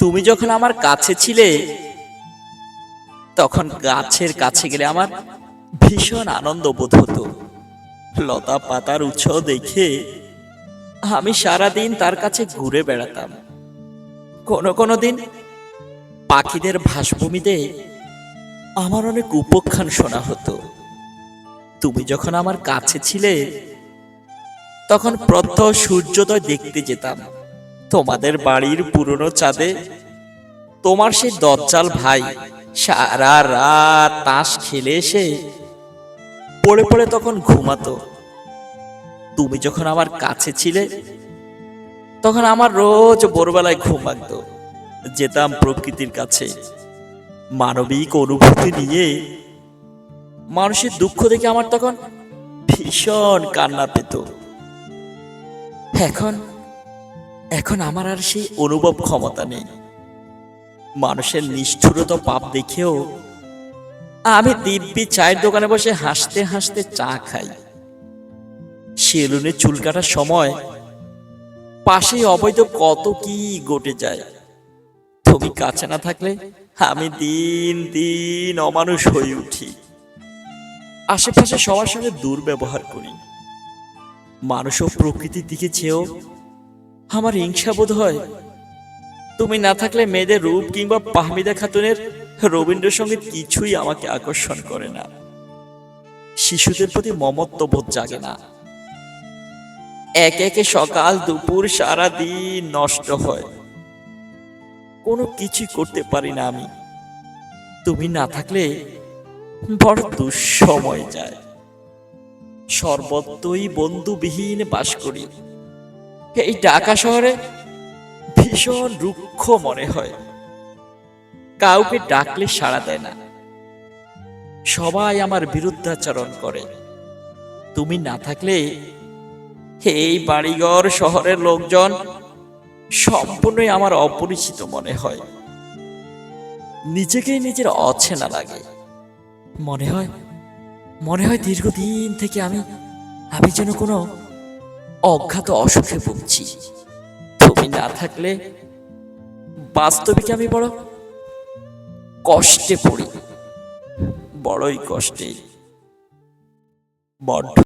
তুমি যখন আমার কাছে ছিলে তখন গাছের কাছে গেলে আমার ভীষণ আনন্দ বোধ হতো। লতা পাতার উৎস দেখে আমি সারাদিন তার কাছে ঘুরে বেড়াতাম। কোনো কোনো দিন পাখিদের ভাসভূমিতে আমার অনেক উপখ্যান শোনা হতো। তুমি যখন আমার কাছে ছিলে তখন প্রত্যহ সূর্যোদয় দেখতে যেতাম। তোমাদের বাড়ির পুরনো চাঁদে তোমার সেই দজ্জাল ভাই সারা রাত তাস খেলে এসে পড়ে পড়ে তখন ঘুমাতো। তুমি যখন আমার কাছে ছিলে তখন আমার রোজ ভোরবেলায় ঘুম ভাঙতো। যেতাম প্রকৃতির কাছে, মানবিক অনুভূতি নিয়ে। মানুষের দুঃখ দেখে আমার তখন ভীষণ কান্না পেত। এখন এখন আমার আর সেই অনুভব ক্ষমতা নেই। মানুষের নিষ্ঠুরতা পাপ দেখেও আমি দিব্যি চায়ের দোকানে বসে হাসতে হাসতে চা খাই। সেলুনে চুল কাটার সময় পাশেই অবৈধ কত কি ঘটে যায়। তুমি কাছে না থাকলে আমি দিন দিন অমানুষ হয়ে উঠি। আশেপাশে সবার সঙ্গে দুর্ব্যবহার করি। মানুষ ও প্রকৃতির দিকে চেয়েও আমার হিংসা বোধ হয়। তুমি না থাকলে মেয়েদের রূপ কিংবা পাহমিদা খাতুনের রবীন্দ্রসঙ্গীত কিছুই আমাকে আকর্ষণ করে না। শিশুদের প্রতি মমত্ব বোধ জাগে না। একে একে সকাল দুপুর সারা দিন নষ্ট হয়, কোনো কিছু করতে পারি না আমি। তুমি না থাকলে বড় দুঃসময় যায়। সর্বত্রই বন্ধুবিহীন বাস করি। এই ঢাকা শহরে ভীষণ রুক্ষ মনে হয়। কাউকে ডাকলে সাড়া দেয় না, সবাই আমার বিরুদ্ধাচরণ করে। তুমি না থাকলে এই বাড়িঘর শহরের লোকজন সম্পূর্ণই আমার অপরিচিত মনে হয়। নিজেকেই নিজের অচেনা লাগে। মনে হয় দীর্ঘদিন থেকে আমি যেন কোনো অজ্ঞাত অসুখে ভুগছি। তুমি না থাকলে বাস্তবিক আমি বড় কষ্টে পড়ি, বড়ই কষ্টে, বড্ড।